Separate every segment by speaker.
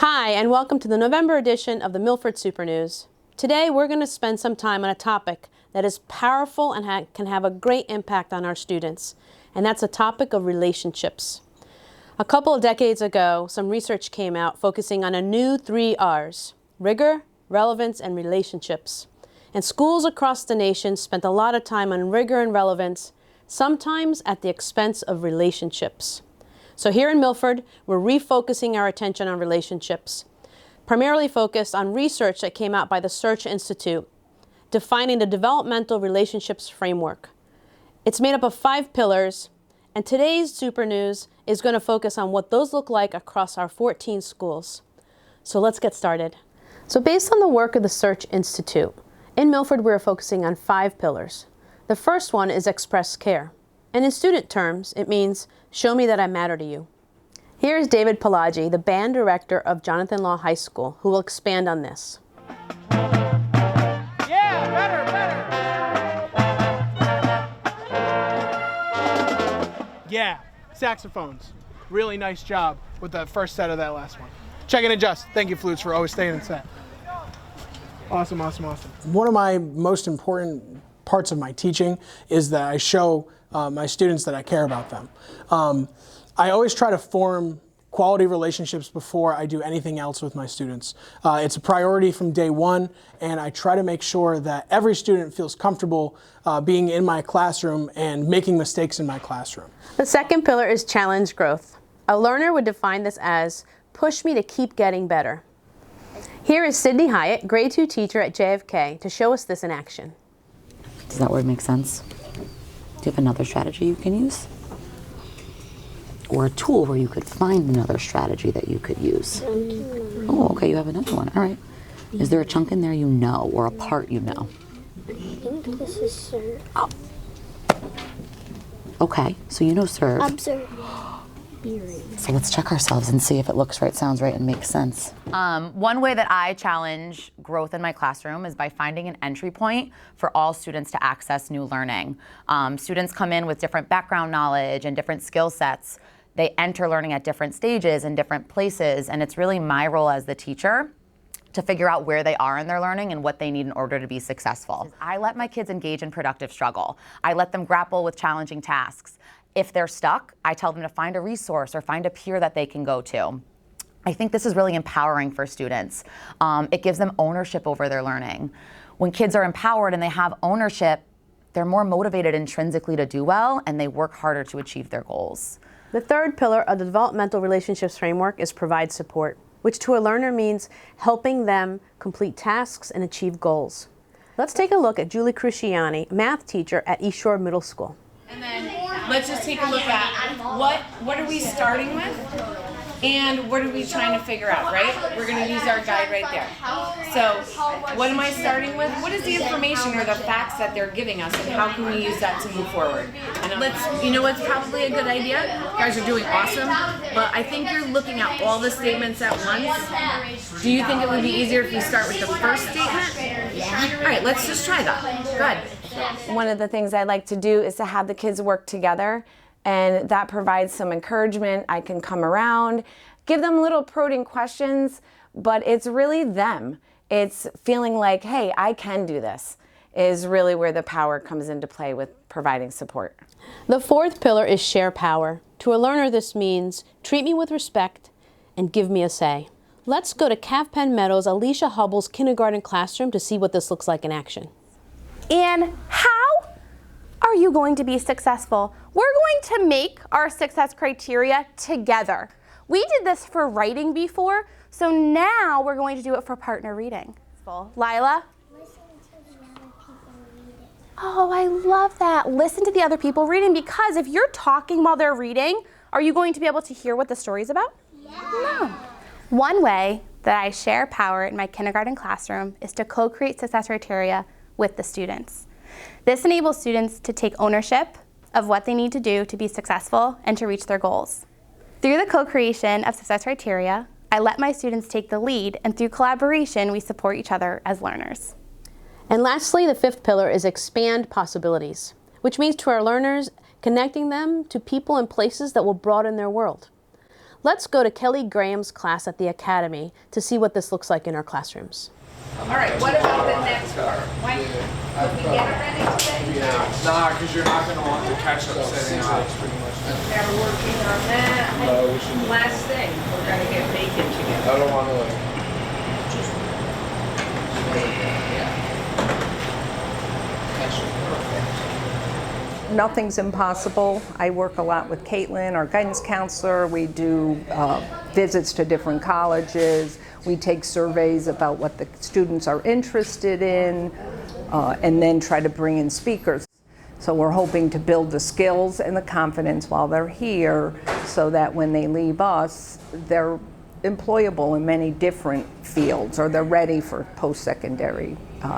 Speaker 1: Hi, and welcome to the November edition of the Milford Super News. Today we're going to spend some time on a topic that is powerful and can have a great impact on our students, and that's the topic of relationships. A couple of decades ago, some research came out focusing on a new 3 R's: rigor, relevance, and relationships. And schools across the nation spent a lot of time on rigor and relevance, sometimes at the expense of relationships. So here in Milford, we're refocusing our attention on relationships, primarily focused on research that came out by the Search Institute, defining the Developmental Relationships Framework. It's made up of 5 pillars, and today's Super News is going to focus on what those look like across our 14 schools. So let's get started. So based on the work of the Search Institute, in Milford we're focusing on 5 pillars. The first one is express care. And in student terms, it means, show me that I matter to you. Here is David Pelagi, the band director of Jonathan Law High School, who will expand on this.
Speaker 2: Yeah, better. Yeah, saxophones. Really nice job with the first set of that last one. Check and adjust. Thank you, flutes, for always staying in set. Awesome.
Speaker 3: One of my most important parts of my teaching is that I show my students that I care about them. I always try to form quality relationships before I do anything else with my students. It's a priority from day one, and I try to make sure that every student feels comfortable being in my classroom and making mistakes in my classroom.
Speaker 1: The second pillar is challenge growth. A learner would define this as, push me to keep getting better. Here is Sydney Hyatt, grade 2 teacher at JFK, to show us this in action.
Speaker 4: Does that word make sense? Do you have another strategy you can use? Or a tool where you could find another strategy that you could use? Oh, okay, you have another one. All right. Is there a chunk in there you know, or a part you know?
Speaker 5: I think this is serve.
Speaker 4: Oh. Okay, so you know serve.
Speaker 5: Observe.
Speaker 4: So let's check ourselves and see if it looks right, sounds right, and makes sense.
Speaker 6: One way that I challenge growth in my classroom is by finding an entry point for all students to access new learning. Students come in with different background knowledge and different skill sets. They enter learning at different stages and different places, and it's really my role as the teacher to figure out where they are in their learning and what they need in order to be successful. I let my kids engage in productive struggle. I let them grapple with challenging tasks. If they're stuck, I tell them to find a resource or find a peer that they can go to. I think this is really empowering for students. It gives them ownership over their learning. When kids are empowered and they have ownership, they're more motivated intrinsically to do well, and they work harder to achieve their goals.
Speaker 1: The third pillar of the Developmental Relationships Framework is provide support, which to a learner means helping them complete tasks and achieve goals. Let's take a look at Julie Cruciani, math teacher at East Shore Middle School.
Speaker 7: And then let's just take a look at what are we starting with and what are we trying to figure out, right? We're going to use our guide right there. So what am I starting with? What is the information or the facts that they're giving us, and how can we use that to move forward? And you know what's probably a good idea? You guys are doing awesome, but I think you're looking at all the statements at once. Do you think it would be easier if we start with the first statement? All right, let's just try that. Go ahead.
Speaker 8: One of the things I like to do is to have the kids work together, and that provides some encouragement. I can come around, give them little probing questions, but it's really them. It's feeling like, hey, I can do this, is really where the power comes into play with providing support.
Speaker 1: The fourth pillar is share power. To a learner, this means treat me with respect and give me a say. Let's go to Cavpen Meadows' Alicia Hubble's kindergarten classroom to see what this looks like in action.
Speaker 9: And how are you going to be successful? We're going to make our success criteria together. We did this for writing before, so now we're going to do it for partner reading. Lila?
Speaker 5: Listen to the other people read it.
Speaker 9: Oh, I love that. Listen to the other people reading, because if you're talking while they're reading, are you going to be able to hear what the story's about?
Speaker 5: Yeah.
Speaker 9: No. One way that I share power in my kindergarten classroom is to co-create success criteria with the students. This enables students to take ownership of what they need to do to be successful and to reach their goals. Through the co-creation of success criteria, I let my students take the lead, and through collaboration, we support each other as learners.
Speaker 1: And lastly, the fifth pillar is expand possibilities, which means to our learners, connecting them to people and places that will broaden their world. Let's go to Kelly Graham's class at the Academy to see what this looks like in our classrooms.
Speaker 7: All right, what about the next part? When could we get it ready today?
Speaker 10: Yeah, nah, because you're not going to want the ketchup sitting out.
Speaker 7: They're working on that. Last thing, we're going to get bacon together.
Speaker 10: I don't want to like.
Speaker 11: Nothing's impossible. I work a lot with Caitlin, our guidance counselor. We do visits to different colleges. We take surveys about what the students are interested in, and then try to bring in speakers. So we're hoping to build the skills and the confidence while they're here so that when they leave us, they're employable in many different fields, or they're ready for post-secondary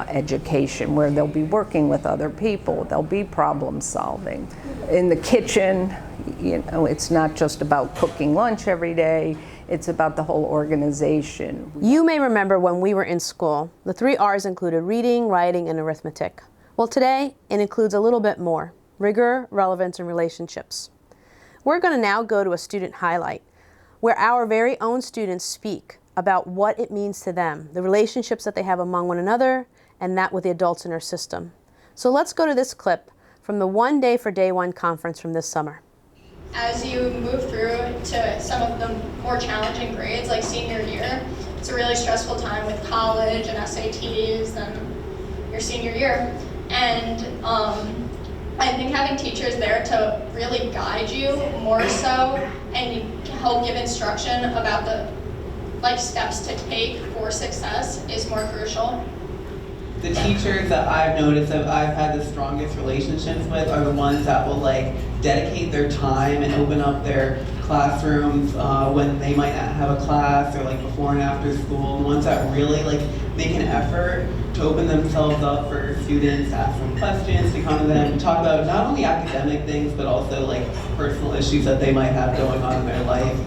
Speaker 11: education where they'll be working with other people, they'll be problem solving. In the kitchen, you know, it's not just about cooking lunch every day, it's about the whole organization.
Speaker 1: You may remember when we were in school, the 3 R's included reading, writing, and arithmetic. Well, today it includes a little bit more: rigor, relevance, and relationships. We're going to now go to a student highlight where our very own students speak about what it means to them, the relationships that they have among one another, and that with the adults in our system. So let's go to this clip from the One Day for Day One conference from this summer.
Speaker 12: As you move through to some of the more challenging grades, like senior year, it's a really stressful time with college and SATs and your senior year. And I think having teachers there to really guide you more so and help give instruction about the steps to take for success is more crucial.
Speaker 13: The teachers that I've noticed that I've had the strongest relationships with are the ones that will dedicate their time and open up their classrooms when they might not have a class, or before and after school. The ones that really make an effort to open themselves up for students, to ask them questions, to come to them and talk about not only academic things but also personal issues that they might have going on in their life.